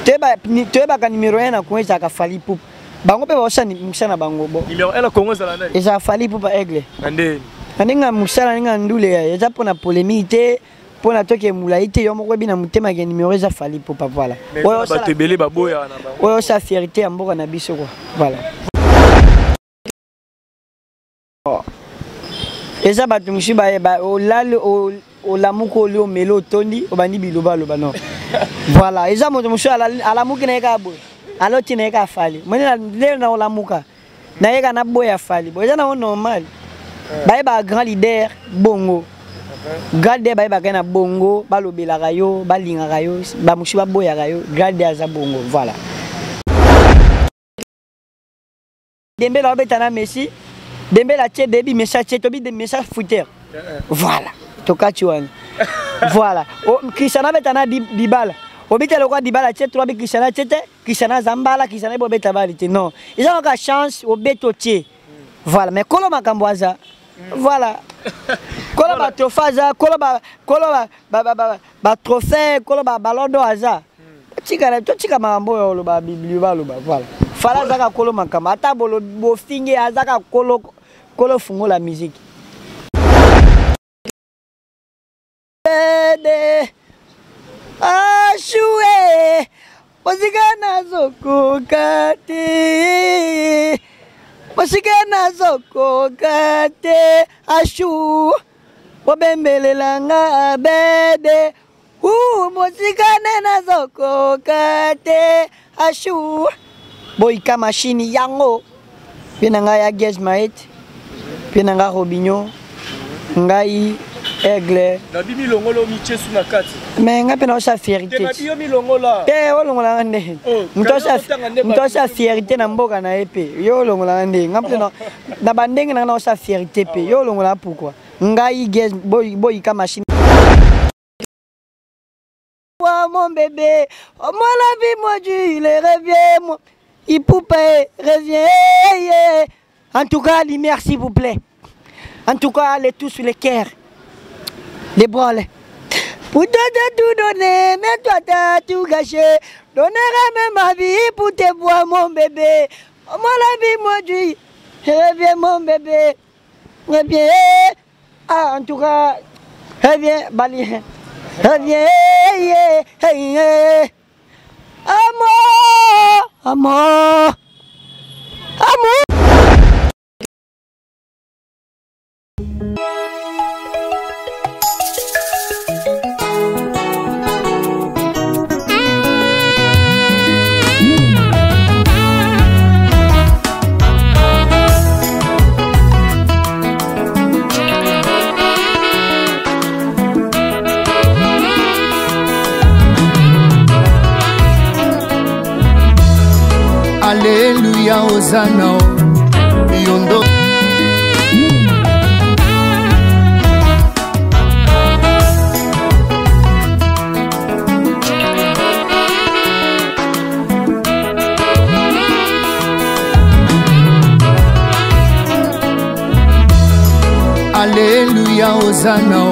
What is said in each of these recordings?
Toyeba ka numéro 1 na Congo ezaka Fally Ipupa. Bango pe baosa ni musana bango bo. Numéro 1 na Congo ezala nani? Eza Fally Ipupa Aigle. Ande. Aninga musala ninga ndule eza pona polémique te, pona toke mulaite yo moko bina mutema ke numéro eza Fally Ipupa voilà. Oyo ba tebele baboya na bango. Oyo sa fierté ya mboka na biso quoi. Voilà. Eza batu mushi ba olale olamuko lio melo tondi obandi biloba loba non. Voilà, eza moto mushi alamuki na eka boy. Aloti na eka Fally. Mwenye leo na olamuka. Na eka na boya Fally. Eza na normal. Baye ba grand leader bongo. Garde baye ba kana bongo, balobela rayo, balinga rayo, ba mushi ba boya rayo, garde aza bongo, voilà. Dembele obetana Messi. Dembele atie debi message tobi de message footer. Voilà. Tokati wana. Voilà. Cristiano betana Dybala. Obita le quoi Dybala atie 3 bi Cristiano tete, Cristiano Zambala, Cristiano bobeta balite. Non. Ils ont encore chance au betotier. Voilà, mais kolo makamboaza. Voilà. Kolo ba trofaza, kolo ba trophée, kolo ba ballon d'or aza. Tika mambo yo lo ba bibliba lo ba. Voilà. Fala zaka kolo makamba ata bolo bo finge azaka kolo fungo la musique. Ashue Mosikana zoko kate Mosikana zoko kate Ashu Wabembele langa bede Mosikana na zoko kate Ashu Boyka machine yango Pinanga ya Gesmaet Pinanga Robinho Ngai Aigle. Nabi milongolo miche suna kati. Mais nga pena osa fierté. Te nabi yo milongola. Te olongola ngande. Mtosa fierté na mboka na epe. Yo olongola ngande. Nga pena na bandenge na osa fierté pe. Yo olongola pourquoi? Ngai guess boy ka machine. Wa mon bébé, oh moi la vie moi il revient moi. Ipupa revient. En tout cas, merci s'il vous plaît. En tout cas, allez tous sur les cœurs. Les bras là. Pour toi t'as tout donné, mais toi t'as tout gâché. Donnerai même ma vie pour te voir mon bébé. Oh moi la vie moi Dieu, reviens mon bébé, reviens. Ah en tout cas, reviens Bali, reviens. Amour, amour, amour. Alléluia, Hosanna, Yondo. Alléluia, Hosanna.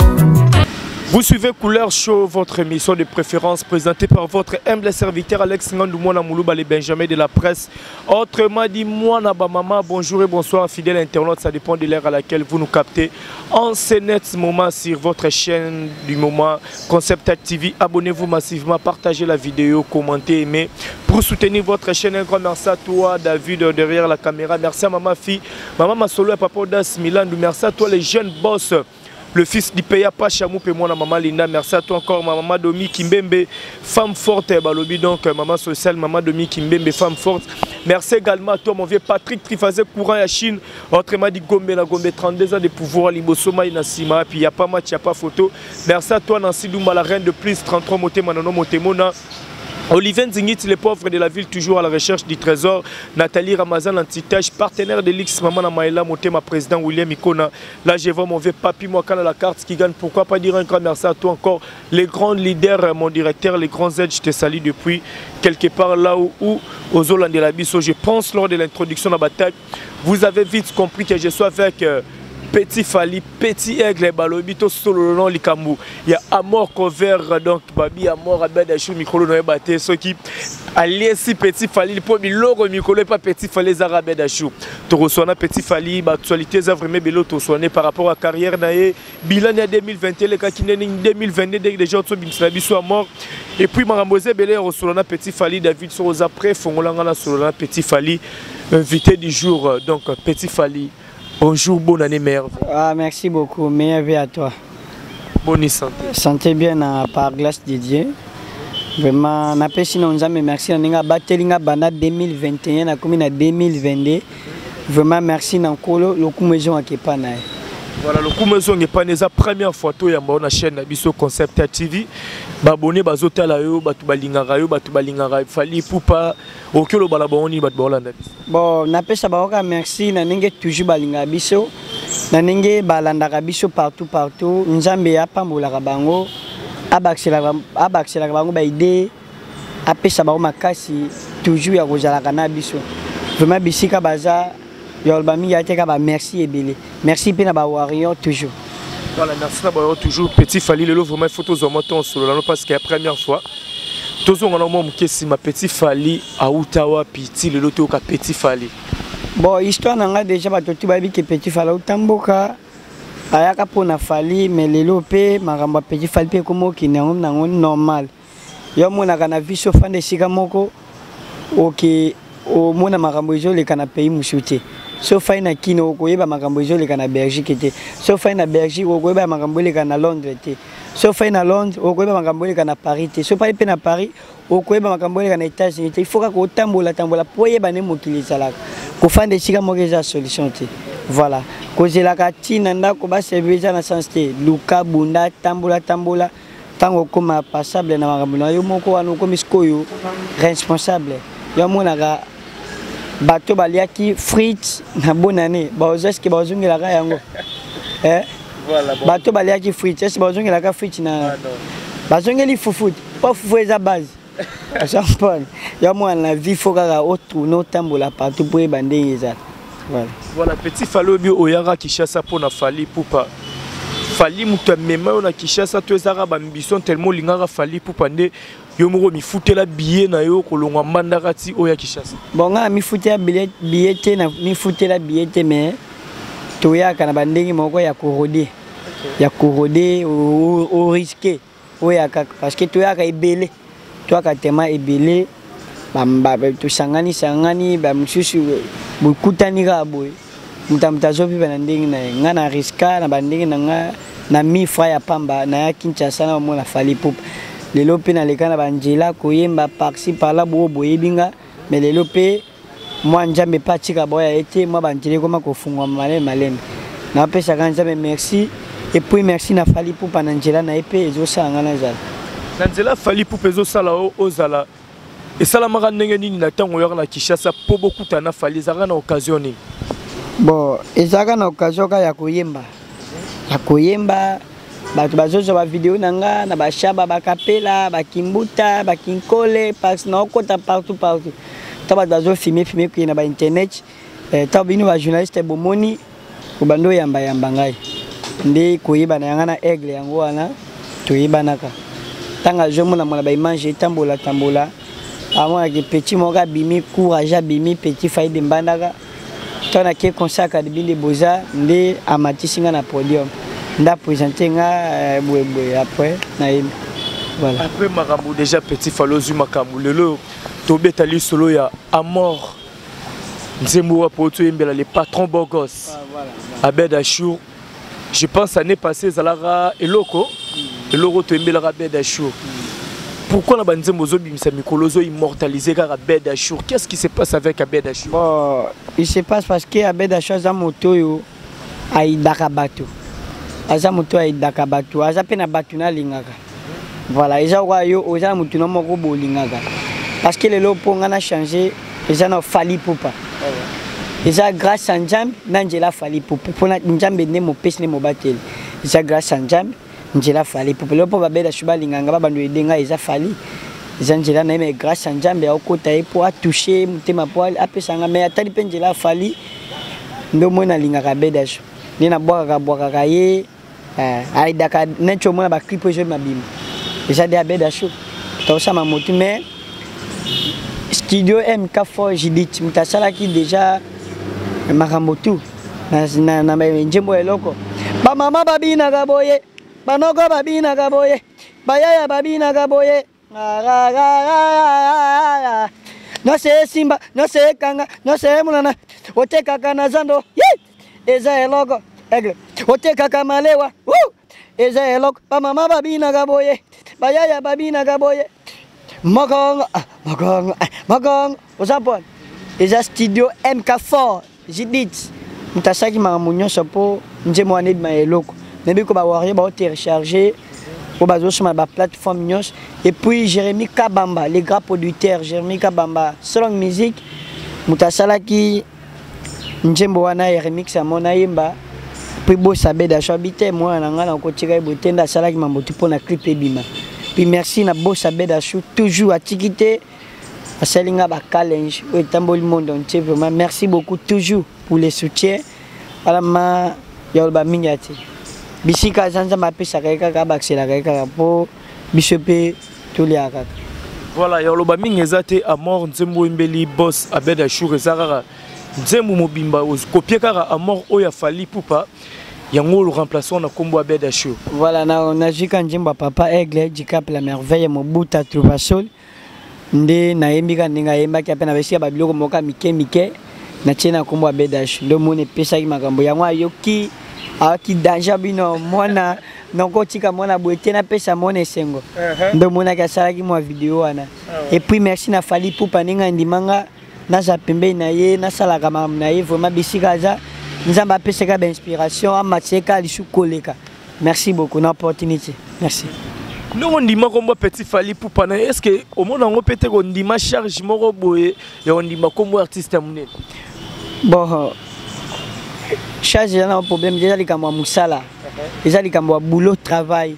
Vous suivez Couleur Show, votre émission de préférence présentée par votre humble serviteur Alex Ngandoumouna Moulouba, les Benjamin de la presse. Autrement dit, moi, Nabamama, bonjour et bonsoir, fidèles internautes, ça dépend de l'heure à laquelle vous nous captez. En ce net moment sur votre chaîne du moment, Concept TV. Abonnez-vous massivement, partagez la vidéo, commentez, aimez. Pour soutenir votre chaîne, un grand merci à toi, David, derrière la caméra. Merci à Maman Fille, Maman Masolo et Papa Das Milan. Merci à toi, les jeunes boss. Le fils d'Ipeya Pachamou et moi, maman Linda, merci à toi encore, ma maman Domi Kimbembe, femme forte, balobi donc maman sociale, maman Domi Kimbembe, femme forte. Merci également à toi, mon vieux Patrick Trifazé, courant à Chine, autrement dit Gombe, la Gombe, 32 ans de pouvoir, Libosoma, Inasima, puis il n'y a pas match, il n'y a pas photo. Merci à toi, Nancy Doumba, la reine de plus, 33 Motema, Nono Motemona. Olivier Nzingit, les pauvres de la ville, toujours à la recherche du trésor. Nathalie Ramazan, l'anti-tâche, partenaire de l'X, Maman Namaïla, Motema, président William Ikona. Là, je vois mon vieux papi, moi, quand la carte qui gagne. Pourquoi pas dire un grand merci à toi encore. Les grands leaders, mon directeur, les grands aides, je te salue depuis quelque part là où aux Hollandais de la Bisso. Je pense lors de l'introduction de la bataille, vous avez vite compris que je suis avec Petit Fally, Petit Aigle, balobi to solo non likambu. Il y a Amor cover donc babi Amor Abed Achou micro no baté ceux qui allié si Petit Fally pour mi logo micro pas Petit Fally Zarabed Achou. To reçoit Petit Fally actualité ça vraiment belo to soigner par rapport à carrière naé bilan ya 2021 le cas qui n'est 2022 déjà to bimsla biso à mort et puis maramboze belé reçoit Petit Fally David sur après fongolanga na sur Petit Fally invité du jour donc Petit Fally. Bonjour, bonne année, meilleure vie. Ah, merci beaucoup, meilleure vie à toi. Bonne santé. Santé bien par grâce de Dieu. Vraiment, on appelle sinon merci. On a battu l'ingabana 2021, on a commis en 2022. Vraiment, merci Nankolo, le coup maison à Kepana. Voilà, le coup maison à Kepana, c'est la première photo sur la chaîne Biso Concept TV. Babone bazota la yo batu balingara Fally Ipupa okelo balaboni batu balanda. Bon, na pesa baoka merci na ninge toujours balinga biso. Na ninge balanda biso partout. Nzambe ya pambola bango. Abaxela bango ba idée. Apesa ba makasi toujours ya kozala kana biso. Vraiment bisika baza yolbami ya teka ba merci ebele. Merci pe na ba warrior toujours. Voilà, merci d'avoir toujours Petit Fally le vraiment photos en moto sur le parce que la première fois tous on a mon question ma Petit Fally à Outawa Piti le loto ka Petit Fally. Bon histoire nanga déjà batoti babi que Petit Fally utamboka ayaka pona Fally mais lelo pe maramba Petit Fally pe komo ki nango normal. Yo mona kana viso fande sika moko OK o mona marambo ezo le kana pays musuti. Sauf na kino okoyeba makambo ezoleka na Belgique te. Sauf na Belgique okoyeba makambo eleka na Londres te. Sauf na Londres okoyeba makambo eleka na Paris te. Sauf pe na Paris okoyeba makambo eleka na États-Unis te. Il faut ko tambola po yeba ne mokili zalaka. Ko fande sika mo eza solution te. Voilà. Ko zelaka tina ndako ba service na sens te. Luka bunda tambola tango koma passable na makambo na yo moko wana ko miskoyo responsable. Yo monaka bateau baliaki frites na bonne année est-ce que bazongela ka yango voilà bateau baliaki frites est-ce que bazongela ka frites na bazongeli fufu pas fufu eza base champagne ya moi na vie faut ka autre no tambola partout pour bandenge eza voilà Petit Fally bio oyara Kishasa pour na Fally Ipupa Fally mutu mema na Kishasa to ezara ba ambition tellement lingara Fally Ipupa nde yo moko mi futela billet na yo kolongwa mandakati oya Kishasa. Bon nga mi futela billet te na mi futela billet te mais toya kana bandenge moko ya korode. Ya korode au risqué oya parce que toya ka ebele. Toya ka tema ebele bamba to sangani ba mususu bukutani ka boy. Mutamtazo bi bandenge na nga na riska na bandenge na nga na mi fra ya pamba na ya Kinshasa na mo na Fally Ipupa. Lelo pe na lekana banjela koyemba parci par là boyebinga mais lelo pe moi njambe patika boya été moi banjele koma ko fungwa malem na pesa kanjambe merci et puis merci na Fally Ipupa na njela na epe ezo sanga na zala na njela Fally Ipupa ezo sala ozala et sala maka ndenge nini na tango yor na Kishasa po beaucoup na Fally zaka na occasion ni bon ezaka na occasion ka ya koyemba bato bazozo ba vidéo nanga na ba shaba ba kapela ba kimbuta ba kinkole parce na okota partout taba bazo filmer ku na ba internet taba bino ba journaliste bomoni ko bando yamba ngai ndi koyeba na yanga na aigle yango wana toyeba naka tanga jomo na mona ba image tambola amona ke petit moka bimi courage bimi Petit Fally de mbandaka tona ke consacre de binde boza ndi amatisinga na podium nda présenté nga boye après na voilà après makambo déjà Petit Fally ozu makambo lelo tobeta li solo ya Amor nzembo wa poto yembela les patrons bogos Abed Achou je pense année passée zalara eloko to yembela Abed Achou pourquoi na banzembo zo bimisa mikolo zo immortaliser car Abed Achou qu'est-ce qui se passe avec Abed Achou bon il se passe parce que Abed Achou za moto yo aidaka bato aza moto aidaka bato aza pe na bato na lingaka voilà eza kwa yo oza moto na moko bolingaka parce que lelo ponga na changer eza na Fally Ipupa eza grâce à Njambe na njela Fally Ipupa pona Njambe ne mo pesi ne mo bateli eza grâce à Njambe njela Fally Ipupa lelo po babeda shuba linganga ba bando edenga eza Fally eza njela na me grâce à Njambe akota e po a toucher mutema po apesanga me atali pe njela Fally ndo mona lingaka Abed Achou Ni na boaka ye aidaka necho mona ba clip je mabim. Déjà des Abeda Show. Tout ça m'a motivé mais studio MK Fort Jidit mutasala ki déjà maramotu na njembo eloko. Ba mama babina gaboye. Banoko babina gaboye. Bayaya babina gaboye. No se simba, no se kanga, no se mulana. Ote kaka na zando. Eza eloko. Egle. Ote kaka malewa. Eza eloko. Ba mama babina gaboye. Bayaya babina gaboye. Magong. Osapon. Eza studio MK Fort. Jidit. Mutasaki maramunyo chapeau. Njemo ane de ma eloko. Nebi ko ba warrior ba télécharger. Au bazo sur ma plateforme et puis Jérémy Kabamba, les grands producteurs Jérémy Kabamba, selon musique, mutasala ki njembo wana remix à mon aimba, puis beau sabé d'achabiter moi na ngana ko tira botenda sala ki mambotu pour na clip bima. Puis merci na beau sabé d'achabiter toujours à tikité à salinga ba challenge au tamboli monde entier vraiment merci beaucoup toujours pour les soutiens ala ma yolba minyati. Bisika zanza mapesa kaka ka baxela kaka po bisope tuliaka. Voilà, yoloba mingezate amor nzembo mbeli boss Abeda Show ezara nzembo mobimba copier kaka amor oya fali pupa yango le remplaçant na kombo Abeda Show. Voilà, na jika njemba papa Aigle Jikap la merveille mobuta Trouvasol nde na yembika ninga yemba ki apena besia babiloko moka mike na tena kombo Abeda Show. Le mone pesa ki makambo yango ayoki qui danger bino mona noko tika mona boete na pesa mona esengo ndo mona ka sala ki mo vidéo wana et puis merci na fali pupa ninga ndimanga na za pembe na ye na sala ka mam na ye vraiment bisika za nzamba pesa ka inspiration amateka lishu koleka merci beaucoup na opportunité merci non ndima kombo petit fali pupa na est-ce que au monde ngo pete ko ndima charge moko boye ya ndima kombo artiste munene bon charge n'a un problème déjà les cambo musala déjà les cambo boulot travail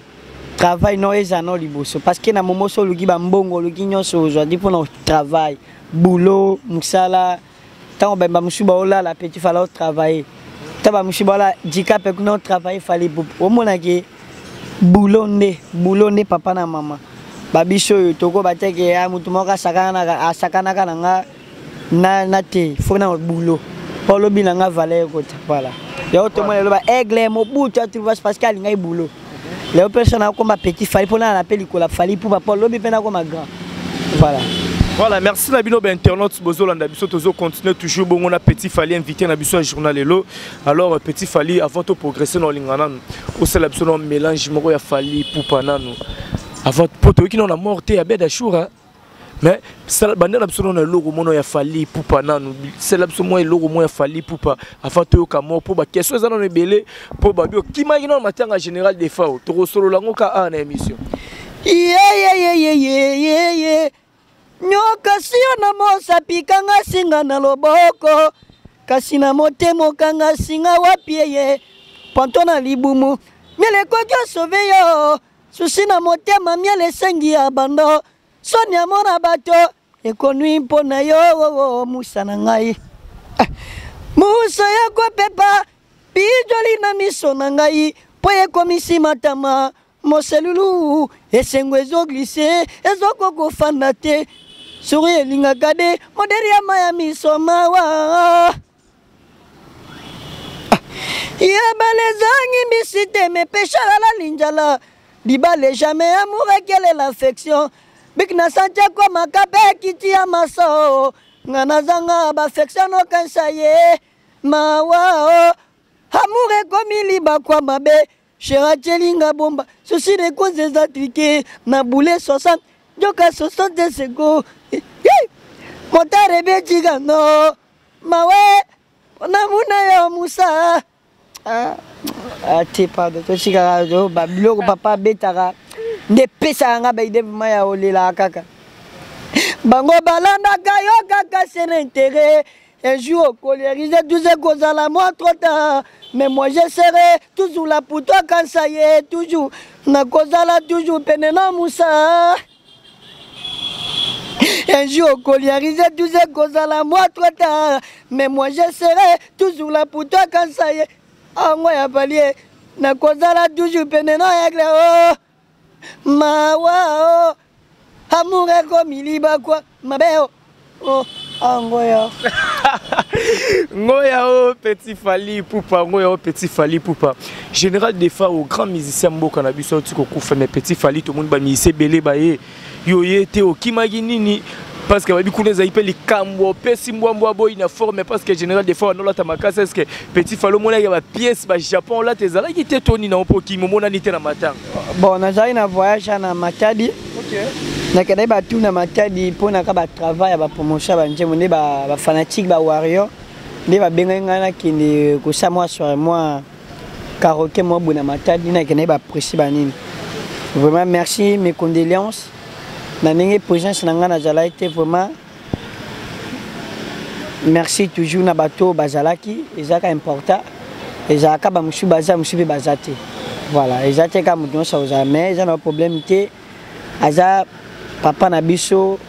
non eza non liboso parce que na momo so luki ba mbongo luki nyonso aujourd'hui pour notre travail boulot musala tant ba musuba ola la petit fallait travailler tant ba musuba la dika pe que notre travail fallait au mona ke boulot ne papa na mama ba biso toko bateke ya mutu moka sakana kana na te faut na boulot pour le bilan à valeur voilà il y a autrement le aigle mobutu tu vois parce qu'il y a boulot les personnes comme petit fali pour na appel ko la fali pour pas le bilan comme grand voilà merci na bino ba internautes bozolanda biso tozo continuer toujours bon on a petit fali invité na biso journal lelo alors petit fali avant de progresser dans lingana au c'est la biso no mélange moko ya fali pour panano avant poto qui non la morte Abeda Show mais c'est la bande absolument le logo mono ya fali pupa nanu c'est l'absolument le logo mono ya fali pupa avant to kamo pour ba question za non belé pour ba bio ki ma non matanga général des fao to solo lango ka na émission nyoka sio na mosa pikanga singa na loboko kasina motemo kanga singa wapieye pantona libumu miele kokyo sauver susi na motema miele sengi ya bando Sonia mona bato ekonui mpona yo musa na ngai musa ya ko pepa bijoli na miso na ngai po ekomisi matama moselulu esengo ezoglise ezokoko fanda te suri elingaka de moderi ya maya miso mawa yabalezangi misite mepeshala la linjala dibale jamais amour quelle est l'affection Bikna sanja kwa makabe kiti ya maso ngana zanga ba affection kansa ye mawa amure komili ba kwa mabe shera chelinga bomba souci de cause attriqué na boule 60 joka 60 secondes motare beji gano mawe na muna yo musa te pardon to chika ba bloko papa betara ne pesa nga ba ide maya olela kaka bango balanda kayo kaka c'est l'intérêt un jour au colériser tout ce qu'on a la moi trop tard mais moi je serai toujours là pour toi quand ça y est toujours na kozala toujours penena musa un jour au colériser tout ce qu'on a la moi trop tard mais moi je serai toujours là pour toi quand ça y est Angoya palie. Na kozala toujours pene no aigle oh. Mawa oh. Amour comme il va quoi. Mabeo. Oh. Angoya. Ngoya oh petit Fally Ipupa, Ngoya oh petit Fally Ipupa. Général des fois au grand musicien mboka na biso tiko kufa mais petit Fally tout le monde ba musicien belé ba ye. Yo yete o kimagi nini parce que babi kuna za ipeli kambo pesi mbwa boy na forme parce que général des fois on la tamakasa est-ce que petit Fally mona ya ba pièce ba Japon là tezala ki te toni na opo ki momona ni te na matanga. Bon na zai na voyage na Matadi. OK. Na kada ba tout na Matadi pona ka ba travail ba promotion ba njemo ne ba fanatique ba warrior. Ne ba benga ngana kini ko sa moi soir moi karaoké moi bona Matadi na kene ba précis ba nini. Vraiment merci, mes condoléances. Nanenge présence na ngana zala été vraiment merci toujours na bato bazalaki ezaka important ezaka ba musu baza musu be bazate voilà ezate ka mutu so jamais ezana problème té aza papa na biso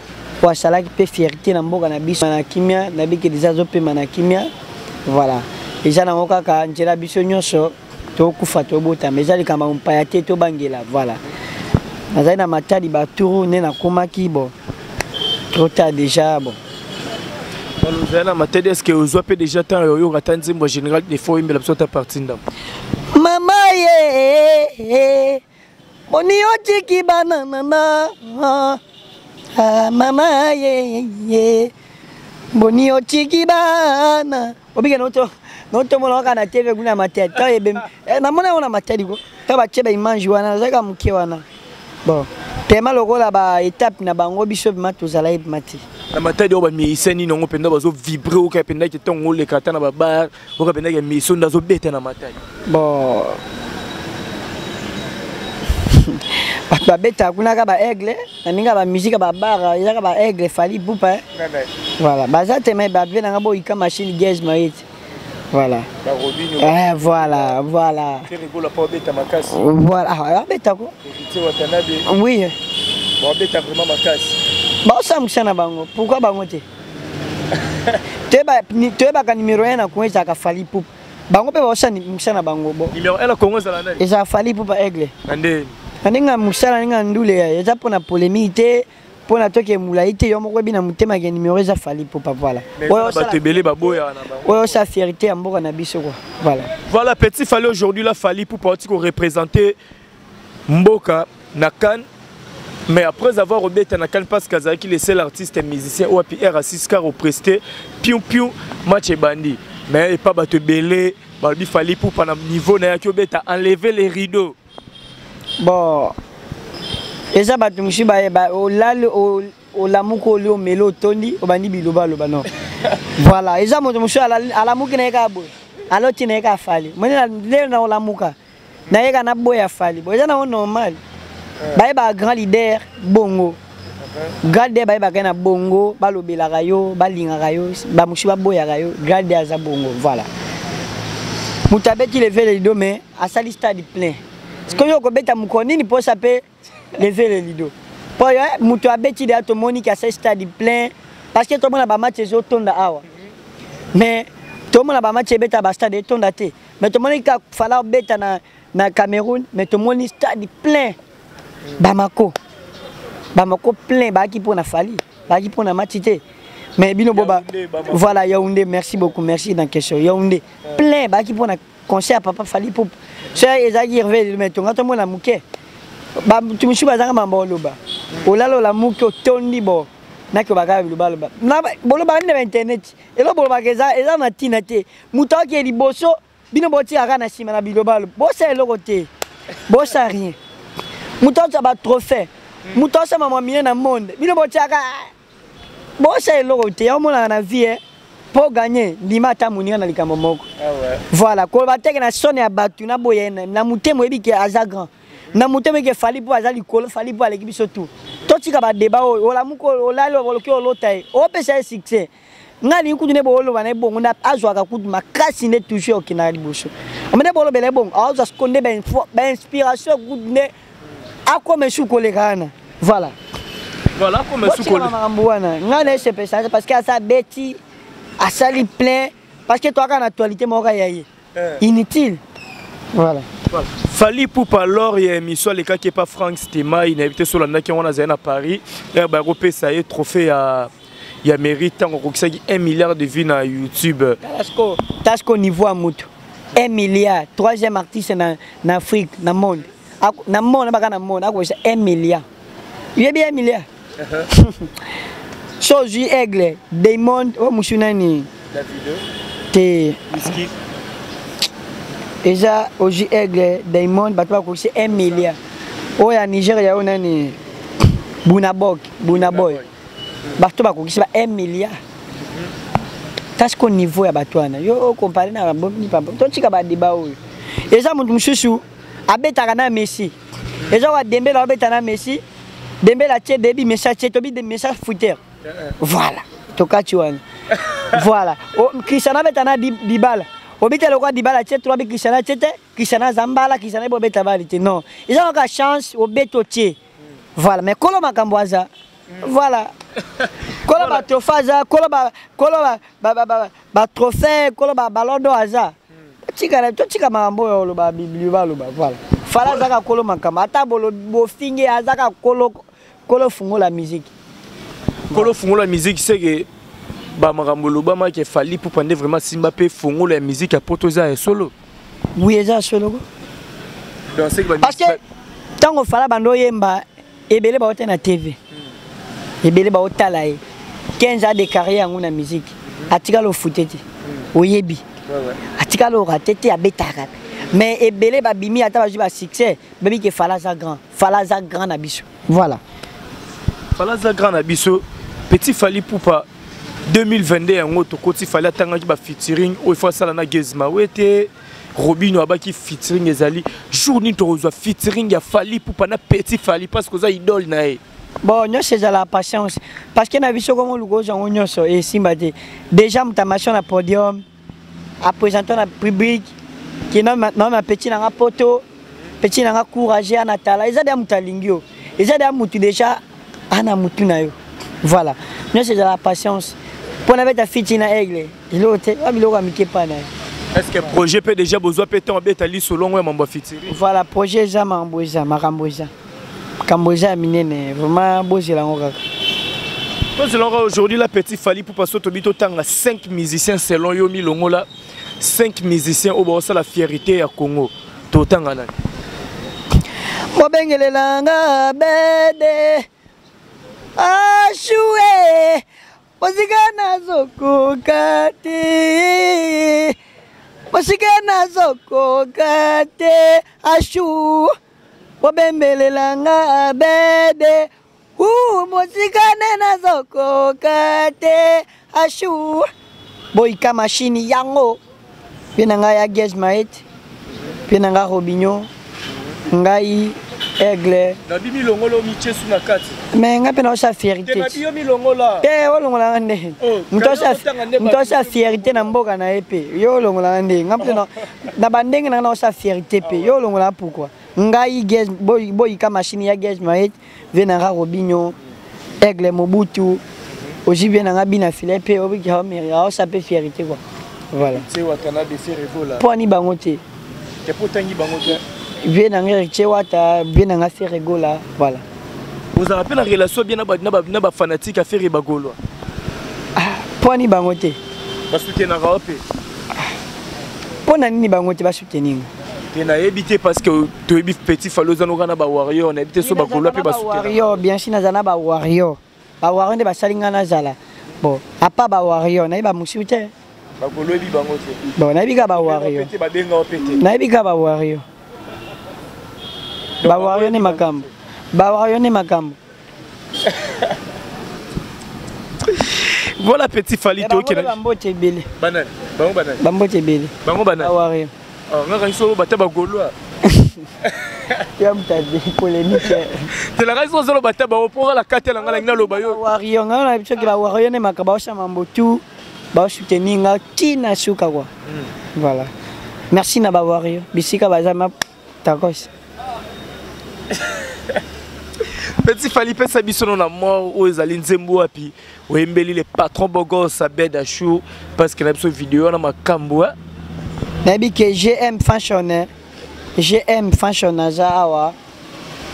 wa salaki pe fierté na mboka na biso na kimia na biki déjà zo pe na kimia voilà ezana ngoka ka njela biso nyonso to kufa to bota mais ezali kama mpayate to bangela voilà nazali na Matadi baturu ne na komaki bon trop tard déjà bon. Balozana Matadi est-ce que vous avez déjà tant yo ratanzi moi général des fois il me la ta partie ndam. Mama ye boni otiki banana mama ye boni otiki bana obike noto mona kana TV kuna Matadi ta ebe na mona ona Matadi ko ta ba chebe image wana zaka muke wana bon tema lokola ba étape na bango biso bimato zala mati na Matadi oba miseni nongo penda bazo vibrer o ka penda ki tongo le kata na ba bar o ka penda ki miso ndazo beta na Matadi bon ba beta kuna ka ba aigle na ninga ba musique ba bar ya ka ba aigle Fally Ipupa voilà baza tema ba vena ngabo ika machine gaz marit voilà voilà voilà voilà beta ko oui bon beta vraiment makasi ba osamsana bango pourquoi bango te teba ka numéro 1 na kuweza ka Fally Ipupa bango pe ba osamsana bango bo numéro 1 na Congo za nani eza Fally Ipupa aigle ande ninga musala ninga ndule ya eza pona polémique pona toke mulaite yo moko bina mutema ke numéro eza Fally Ipupa voilà oyo sa tebele baboya na bango oyo sa fierté ya mboka na biso quoi voilà petit Fally aujourd'hui la Fally Ipupa otiko représenter mboka na Cannes. Mais après avoir rebêté na Cannes parce qu'Azaki le seul artiste et musicien ou puis R6 car au presté piou match et bandi mais pas battre belé Balbi Fally Ipupa na niveau na yaki obeta enlever les rideaux bon eza batu mushi ba olale o lamuko le melo tondi obandi biloba loba non voilà eza moto mushi ala muki na yaka boy aloti na yaka Fally mona le na olamuka na yaka na boya Fally bo eza na normal ba ba grand leader bongo garde ba kana bongo balobela kayo balinga kayo ba mushi ba boya kayo garde aza bongo voilà mutabeti lever les rideaux mais à sali stade plein ce que yo ko beta mukoni ni posa pe lever les rideaux pour mutu abeti de to moni ka stade plein parce que to mona ba match zo tonda awa mais to mona ba match beta ba stade tonda te mais to moni ka fala beta na Cameroun mais to moni stade plein Bamako plein baki pour na Fally baki pour na matité mais bino boba voilà Yaoundé merci beaucoup merci dans question Yaoundé plein baki pour na concert papa Fally Ipupa ça ezaki hervé mais tonga to mona muke ba tumishu bazanga mambo loba olalo la muke tondi bo nako baka loba na boloba na internet elo boloba keza eza na tinate mutoki liboso bino boti aka na sima na biloba bosa eloko te bosa rien mutosa ba trophée mutosa mama mine na monde bino botiaka bosa eloko te ya mona na vie pour gagner ndima ta muninga na likambo moko voilà ko bateke na sone ya batu na boyena na mutemo ebike aza grand na mutemo ke Fally Ipupa aza likolo Fally Ipupa aleki biso tout totika ba débat ola muko olalo boloki olotai o pesa succès ngani kudu ne bolo bana bongo na azwaka kudu makasi ne toujours okina liboso amene bolo bele bongo aza skonde ba inspiration kudu ne akome sukolekana voilà comme sukolekana mambuana ngana c'est parce que ça beti asali plein parce que toi kana actualité moka yayi Inutile. Voilà. Fali Poupa alors il y a une émission les cas qui est pas Frank Stema, il a invité sur la qui on a à Paris. Il a repé ça y est trophée à il y a mérite en 1 milliard de vues sur YouTube. Tasco niveau à moto. 1 milliard, troisième artiste en Afrique, dans le monde. Dans le monde, dans le monde, 1 milliard. Il y a bien 1 milliard. Chose aigle, Diamond, oh Mouchounani. Davido. Whisky. Et ça, aujourd'hui aigle, Diamond, c'est 1 milliard. Oh, il y a Nigeria, on a Bunabok, Bunaboy. Bato c'est 1 milliard. Qu'est-ce qu'on niveau à Batouana? Yo comparé na bombi papa. Toi tu vas débat oui. Et ça mon chouchou, abeta na Messi. Et ça wa Dembélé abeta na Messi. Dembélé a tché débit message tché tobi des messages footers. Voilà. Toka tuana. Voilà. O Cristiano abeta na Dybala. Obita le quoi Dybala tché trois bi Cristiano tché Cristiano Zambala Cristiano bobeta valité. Non. Ils ont la chance au beto tché. Voilà, mais kolo makamboaza. Voilà. Kolo ba trofaza, kolo ba trophée, kolo ba ballon d'or aza. Tika mambo yo lo ba bibliba lo ba voilà. Fala zaka kolo makamba ata bolo bo finge azaka kolo fungo la musique. Kolo fungo la musique c'est que ba makambo lo ba ma ke Fali pour prendre vraiment Simba pe fungo la musique à potoza et solo. Oui, eza solo. Parce que tango fala bando yemba ebele ba hôtel na TV. Ebele ba otala e 15 ans de carrière en musique atika lo futete oyebi atika lo ratete abetaka mais ebele ba bimi ata ba succès babi ke falaza grand na biso voilà falaza grand na biso petit Fali Poupa 2022 en autre côté Fali atanga ba featuring o fois sala na Gezma wete Robinho abaki featuring ezali journée to reçoit featuring ya Fali Poupa na petit Fali parce que ça idole na e. Bon, nous c'est la patience. Parce que nous avons vu comment nous avons et Simbate. Déjà, nous avons un podium, à présenter un public, qui est maintenant un petit dans un poteau, petit dans un courageux, à Natala. Ils ont des moutalingio. Ils ont des moutou déjà, à Namoutunayo. Voilà. Nous c'est la patience. Pour nous mettre fille dans aigle, il a pas. Est-ce que le projet peut déjà besoin de péter en bête à l'île selon moi, voilà, projet Zama Mboza, Maramboza. Kamboja minene vraiment beau zelanga. Toi zelanga aujourd'hui la petite Fali pour passer au bito tanga 5 musiciens selon yo milongo là 5 musiciens au bossa la fierté à Congo. To tanga na. Mo bengelelanga bede. Ashue. Mozika zoko kate. Mozika zoko kate. Ashu. Obembelelanga bede mosikane na zoko kate ashu boika machine yango penanga ya Gezmaet penanga Robinho ngai aigle na bimi longolo michesu na kati mais nga pena sa fierté na bio milongola olongola nde mutosa fierté na mboka na epe yo olongola nde nga pena na bandenge na sa fierté pe yo olongola pourquoi ngai gez boy ka machine ya Gezmaet venanga Robinho aigle Mobutu aussi venanga bina Philippe obi ka meria ça peut fierté quoi voilà c'est watana de Ferrego là pour ni bangote ke potangi bangote venanga Chewata venanga Ferrego là voilà vous avez rappelé la relation bien na ba fanatique à Ferrego bagolo pour ni bangote ba soutenir rapé pour nani bangote ba soutenir et na éviter parce que tu es petit faloza no kana ba warrior on éviter so ba golo pe ba soutenir warrior bien sûr nazana ba warrior ne ba salinga na zala bon a pas ba warrior na ba musute ba golo bi bangote bon na bika ba warrior ba benga opete na bika ba warrior ne makambo voilà petit Fali to ke bambote belé banane bango banane warrior nga iso bata ba golo ya mtade polémique te la raison zolo bata ba pour la katela ngala ngina loba yo warrior nga na biso ke ba warrior ne makaba osha mambotu ba soutenir nga tina suka quoi voilà merci na ba warrior bisika bazama takos petit Fali pesa biso na mort o ezali nzembo api o embeli le patron bogo sa bed à chou parce que na biso vidéo na makambo nayebi ke GM fashion aza awa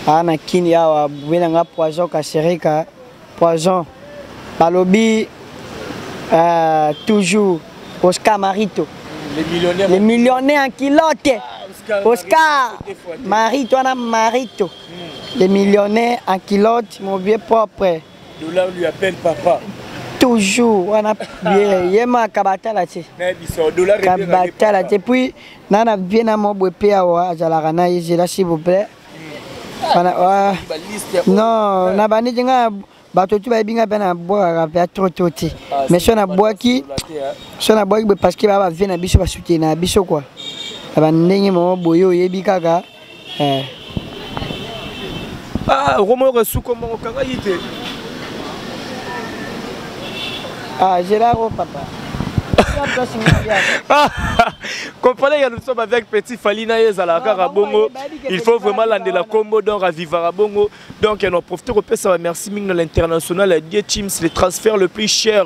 ana kini awa bwenanga Poison Kasereka Poison balobi toujours Oscar Marito les millionnaires en kilote Oscar Marito ana Marito les millionnaires en kilote mon vieux propre Dollar lui appelle papa toujours on a bien yema kabata la ti kabata la ti puis nana bien na mo bwepe awa azala kana yezela s'il vous plaît non na bani jinga bato tu ba binga bana boa ka trop ti mais so na boaki parce que ba vient na biso ba soutenir na biso quoi ba ndenge mo boyo yebi kaka Romo reçu comme on kanga yite. Gérard, papa. Comprenez, nous sommes avec Petit Falina et Zalaka Rabongo. Il faut vraiment l'ande la combo donc à Viva Rabongo. Donc, on a profité de ça. Merci Ming de l'international. Dieu Teams, le transfert le plus cher.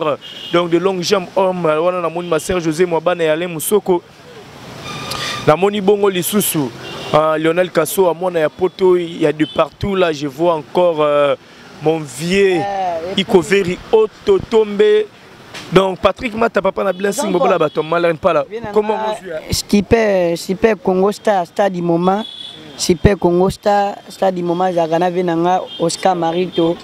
Donc, de longue jambe homme. On a mon ma sœur José Mouabane et Alain Moussoko. La Moni Bongo Lissousou. Lionel Kasso, à mon aéroport, il y a de partout là. Je vois encore mon vieux Ikoveri Ototombe. Donc Patrick Mata papa na blessing bobola bato malin pas là. Comment on joue? Super Congo Star du moment. Super Congo Star du moment Zagana venanga Oscar Marito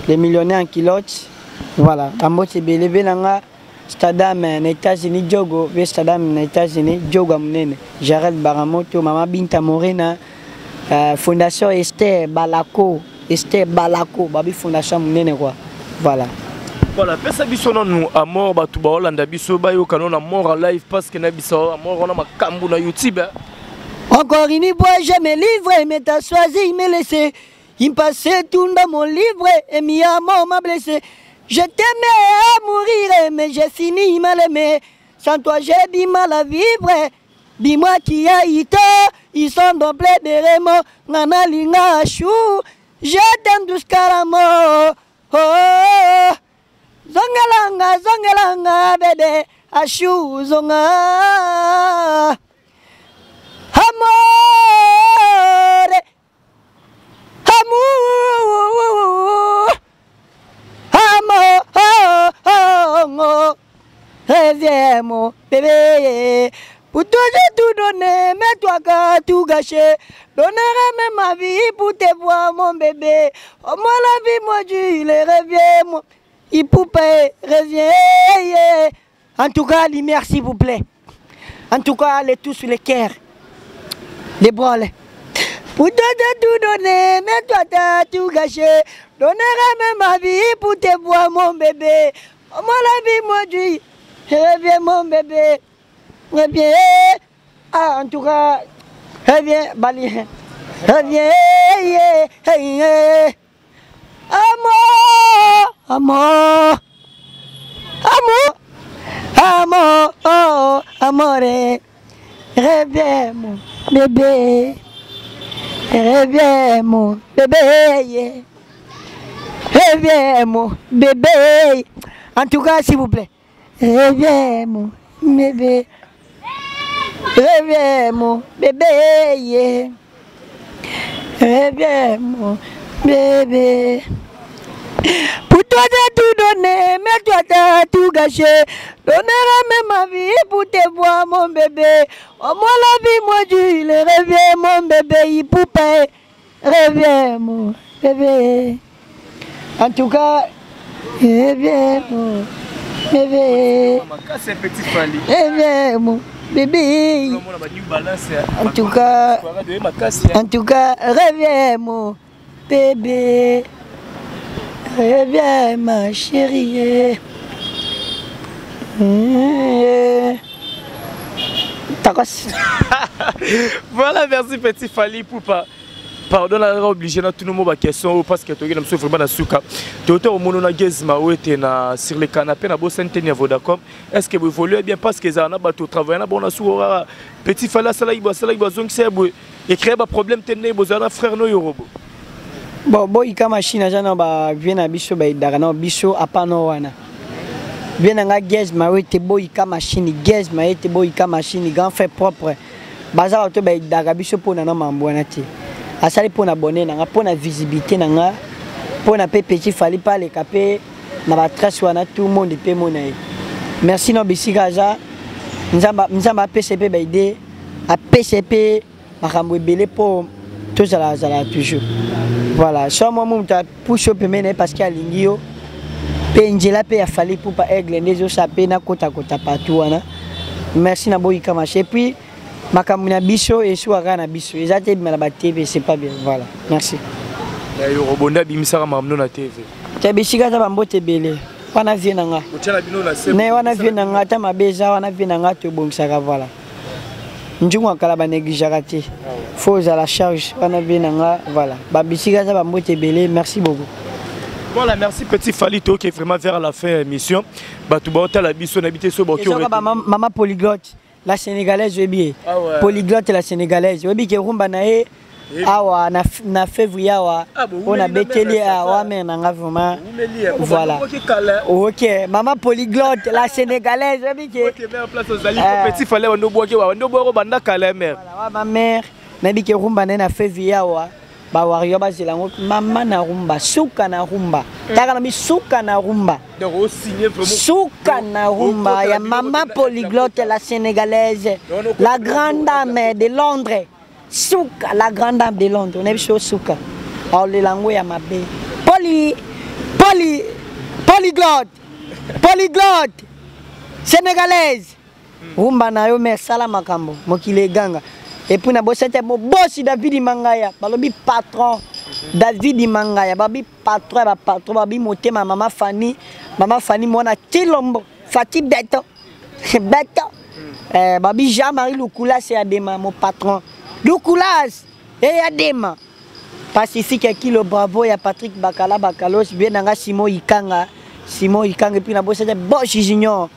les millionnaires en kilotes. Voilà, ambote belé venanga Stadam en États-Unis Diogo, Stadam en États-Unis Diogo Amnene, Jarel Baramoto, Mama Binta Morena, Fondation Esther Balako, Babi Fondation Mnene quoi. Voilà. Voilà, pesa biso nous à mort batu ba Hollanda biso ba yo kanona mort en live parce que na biso à mort on a makambu na YouTube. Encore une fois je me livre mais t'as choisi il me laisser. Il me passait tout dans mon livre et mi amour m'a blessé. Je t'aimais à mourir mais j'ai fini mal aimé. Sans toi j'ai du mal à vivre. Dis-moi qui a été, ils sont doublés de remords. Nana linga chou, je t'aime jusqu'à la mort. Oh. Zongalanga bébé achou zonga amore amour reviens mon bébé pour toi j'ai tout donné mais toi qu'à tout gâché donnerai même ma vie pour te voir mon bébé oh moi la vie moi Dieu reviens moi il poupée, reviens. En tout cas, les merci s'il vous plaît. En tout cas, les tous sur les cœurs. Les bras. Pour toi, t'as tout donné, mais toi, t'as tout gâché. Donnerai même ma vie pour te voir, mon bébé. Oh, moi, la vie, moi, Dieu. Reviens, mon bébé. Reviens. Ah, en tout cas, reviens, Bali. Reviens. Amor, oh, amore, reviens mon bébé, reviens mon bébé, reviens mon bébé. En tout cas, s'il vous plaît, reviens mon bébé, reviens mon bébé, reviens mon bébé. Pour toi t'as tout donné, mais toi t'as tout gâché. Donnerai même ma vie pour te voir mon bébé. Oh moi la vie, moi Dieu, il reviens mon bébé, il poupée. Reviens mon bébé. En tout cas, reviens mon bébé. Reviens mon bébé. En tout cas, reviens mon bébé. Reviens ma chérie. Voilà, merci Petit Fali Poupa. Pardon, on a obligé à tout le monde à question parce que tu as vraiment la souka. Tu as au monde sur le canapé na d'accord. Est-ce que vous voulez bien parce que ça na bateau travail na bon Petit Fali ça là il va zong c'est et créer un problème tenez bozana frère no yorobo. Bon, il y a une machine à biso ba idara na biso apano wana. bien nanga gaz maete boyika machine gaz maete boyika machine grand fait propre baza bato ba daga biso pona na mambwana ti asali pona bonne nanga pona visibilité nanga pona pe petit fali pas les capé na ba trace wana tout le monde peut monaye merci no bisika za nzamba PCP ba idée a PCP makambo ebele po tout ça là toujours voilà so moi mon ta push up mena parce qu'il y a lingio penjela pe ya fali pour pas aigle ndezo sapé na kota partout wana merci na boyika marché puis makambo na biso et soaka na biso ezate bimela ba TV c'est pas bien voilà merci ya yo robonda bimisaka mamno na TV ta bisika ta bambote belé wana vie nanga otela bino na se ne wana vie nanga ta mabeza wana vie nanga to bongsaka voilà njungu akala ba négligeaka te faut à la charge wana vie nanga voilà ba bisika ta bambote belé merci beaucoup. Voilà, merci petit Falito qui est vraiment vers la fin de l'émission. Batoubaota la biso n'habité sur Bokyo. Maman polyglotte, la sénégalaise webi. Polyglotte la sénégalaise. Webi qui rumba nae awa na février awa on a beteli awa mais nanga vraiment voilà. OK, maman polyglotte la sénégalaise webi qui petit fallait on boire banda kala mère. Voilà, ma mère nabi qui rumba na février awa. Ba wario ba zilango mama na rumba suka na rumba taka na mi suka na rumba suka na rumba ya maman polyglotte la sénégalaise la grande dame de Londres suka la grande dame de Londres on est sur suka alors le langue ya mabe polyglotte sénégalaise rumba na yo mais sala makambo mokile ganga. Et puis, c'était mon boss David Mangaya, balobi patron David Mangaya, babi patron, babi moté ma maman Fanny, moi na Tilombo, Fati Beto, babi Jean-Marie Loukoulas et Adema, mon patron, Loukoulas et Adema, Pacifique Kilo Bravo, il y a Patrick Bakalos, bien nanga Simon Ikanga, et puis na boss c'était boss junior,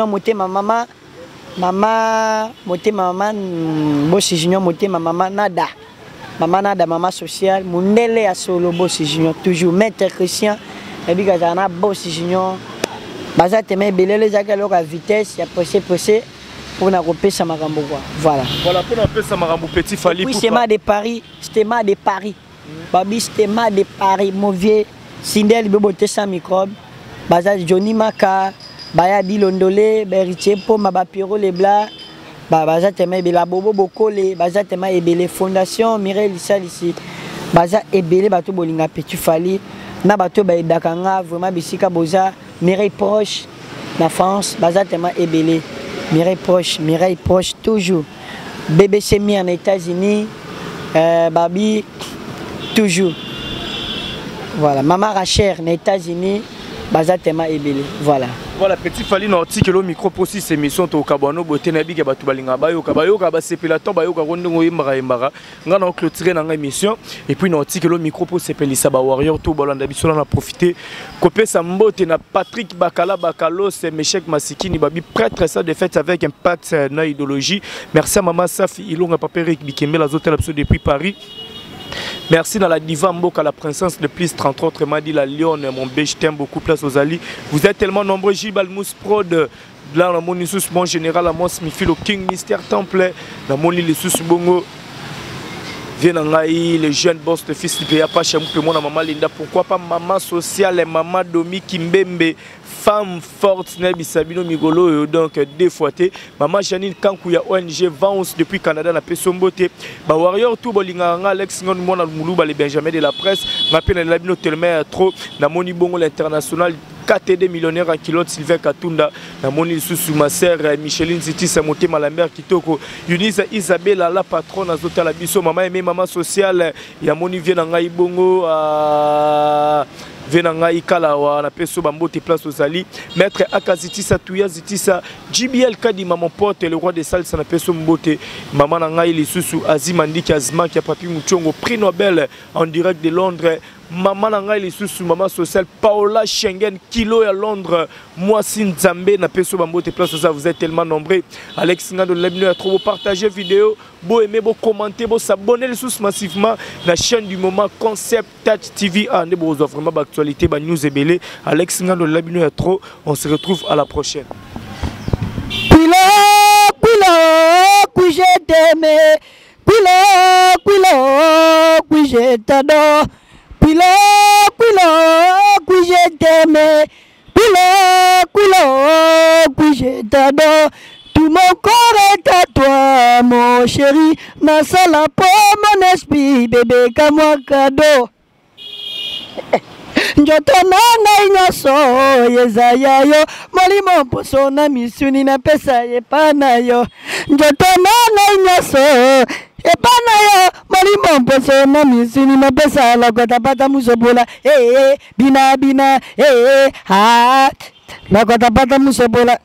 moté ma maman. Maman, moté maman, boss junior, moté ma maman nada, maman sociale, Mundele à solo boss junior, toujours maître Christian, et puis quand on a boss junior, baza teme belé les agalocs à vitesse, il y a pressé pour na repérer sa marambo voilà. Voilà pour na repérer sa marambo petit Fali. Oui c'est de Paris, babi c'était de Paris, mauvais, Sindel beboté sans microbe, baza Johnny Maka. Baya Dilondole, Beritier Poma, Bapiro Lebla, Baza Tema Ebela Bobo Bokole, Baza Tema Ebele Fondation, Mireille Lissal ici, Baza Ebele Bato Bolinga Petit Fali, Na Bato Baïdakanga, vraiment Bissika Boza, Mireille proche, la France, Baza Tema Ebele, Mireille proche toujours, Bébé Semi en États-Unis, Babi, toujours, voilà, Maman Racher en États-Unis, Baza Tema Ebele, voilà. Voilà, petit Fali na article au micro pour cette émission to kabano boté na biga batu balinga bayo ka sepelato bayo ka rondongo yembara ngana clôturer na émission et puis na article au micro pour sepelisa ba warrior to balanda biso na profiter kopesa mbote na Patrick Bakalos Meshek Masikini babi prêtre ça de fait avec impact na idéologie. Merci à maman Safi Ilonga Paperic Bikembe la hôtel absolu depuis Paris. Merci dans la diva Mboka, la princesse de plus 30 autres, m'a dit la Lyon, mon bé, je t'aime beaucoup, place aux alliés. Vous êtes tellement nombreux, Gilles Mousse Prod, là, la mon sous mon général, la mon smifilo King, Mystère Temple, la mon île sous Bongo. Vienangaï, les jeunes boss de fils de Péa, pas chez moi, maman Linda, pourquoi pas maman sociale, maman Domi Kimbembe, femme forte, Nebi Sabino Migolo, donc deux fois. Maman Janine Kankouya ONG Vance depuis Canada, na Pesombote. Ba Warrior tout bolinga Alex Ngon Mona Moulouba les Benjamin de la presse. Rappelle la Labino Telmer trop, na Moni Bongo l'international. KTD millionnaire en kilote Sylvain Katunda, na moni sous ma sœur Micheline Ziti Samoté Malamber Kitoko, Eunice Isabella la patronne azota la biso maman et maman sociale, ya moni vient en Bongo Venanga Ikalawa na peso bambote place aux ali maître Akaziti Satouya Zitisa JBL Kadi maman porte le roi des salles na peso mbote maman nanga ili susu Azimandi Kazma qui a papi Muchongo prix Nobel en direct de Londres maman nanga les sous maman sociale Paola Schengen kilo à Londres moi Sinzambe na peso bambote place ça vous êtes tellement nombreux Alex Ngando Lebino a trop partager vidéo beau aimer beau commenter beau s'abonner les sous massivement la chaîne du moment Concept Touch TV ne beau vraiment d'actualité ba news et belé Alex Ngando Lebino a trop on se retrouve à la prochaine. Quilo que je t'aime Quilo que je t'adore Quilo que je t'aime Quilo que je t'adore tout mon corps est à toi mon chéri na sala pour mon esprit bébé comme moi cadeau njoto nanga nyoso yezaya yo molimo poso na misuni na pesa epana yo njoto nanga nyoso epana yo molimo poso na misuni na pesa la kota pata musobola bina bina ha la kota pata musobola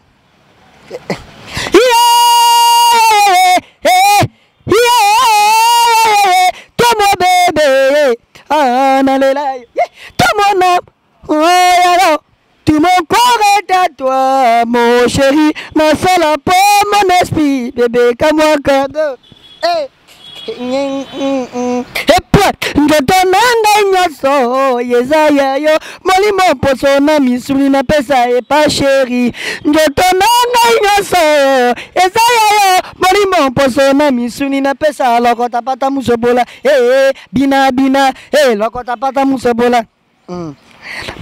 tomo bébé nalela mon âme, oh alors, tout mon corps est à toi, mon chéri, ma seule peau, mon esprit, bébé, comme moi, cadeau. Et puis, je te mande so, yezaya yo, molimo poso na misuli na pesa et pas chéri. Je te mande so, yezaya yo, molimo poso na misuli na pesa, lokota pata musobola, bina bina, lokota pata musobola.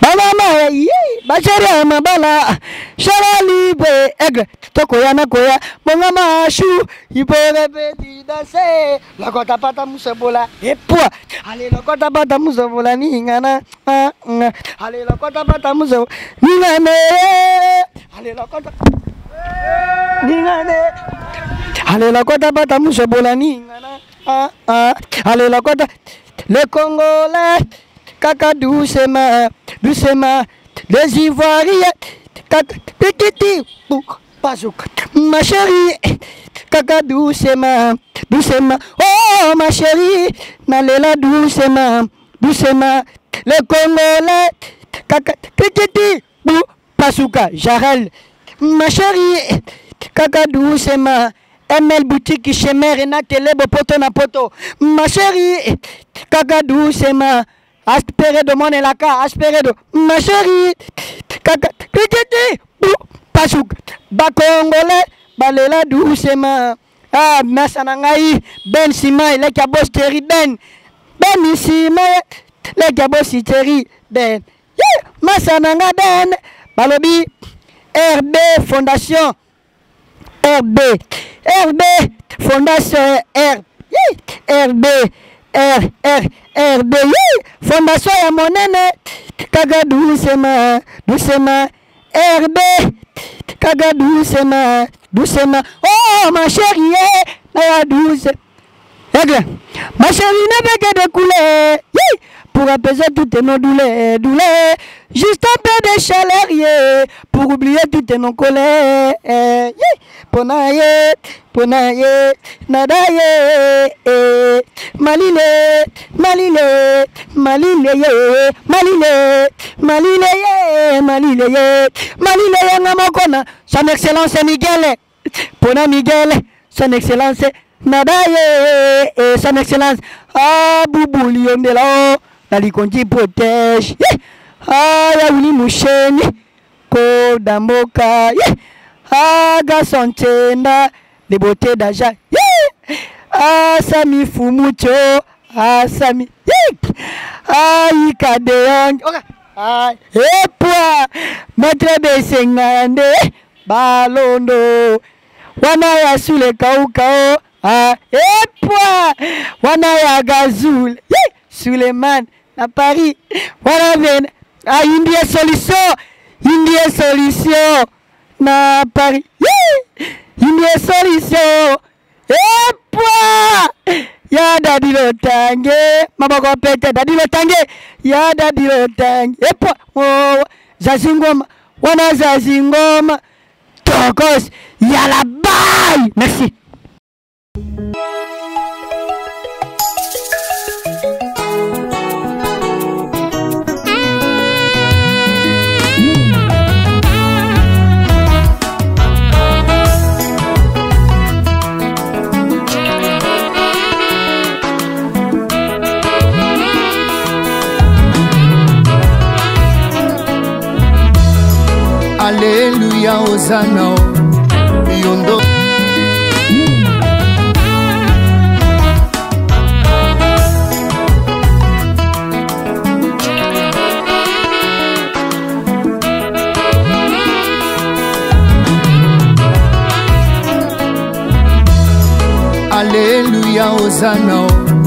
Bala ye bachara mabala shara libre aigle tokoya na koya bonga mashu ibore beti danser la kota pata musobola et puis allez la kota pata musobola ni ngana allez la kota pata musobola ni ngane allez la kota ni ngane allez la kota pata musobola ni ngana allez la kota le Congolais Kaka doucement, doucement, les Ivoiriens, kaka, titi, ma chérie, kaka doucement, doucement, oh ma chérie, nalela doucement, doucement, les Congolais, kaka, titi, pasuka, Jarel, ma chérie, kaka doucement, ML boutique chez mère et na télé poto na poto, ma chérie, kaka doucement. Aspéré de mon elaka, aspéré de ma chérie, kaka, pasouk, bakongole, balela doucement, masanangai, ben sima, le kabos teri ben sima, le kabos teri ben, masananga ben, balobi, RB Fondation, RB Fondation, RB Fondation ya monene kaga doucement doucement RB kaga doucement doucement oh ma chérie na douce aigle ma chérie n'a pas de couleur pour apaiser toutes nos douleurs juste un peu de chaleur pour oublier toutes nos colères Ponaye, nadaye, malile, namokona, son excellence Miguel, Pona Miguel, son excellence, nadaye, son excellence, Boubou Liondela, Dali Konji protège, Yaouli Moucheni, Kodamboka, Garçon Tenda, les beautés d'Aja. Sami Fumucho. Sami. Ikadeong. Et puis, Maître Bessengande. Balondo. Wanaya Sule Kaukao. Et puis, Wanaya Gazoul. Suleiman. À Paris. Wanaven. India Solution. Na Paris, une solution. Et puis, ya dadi lo tangue, maman compète dadi lo tangue, ya dadi lo tangue. Et puis, oh, Zazingoma, wana Zazingoma, tokos, ya la baille. Merci. Alléluia, Hosanna, Yondo. Alléluia, Hosanna.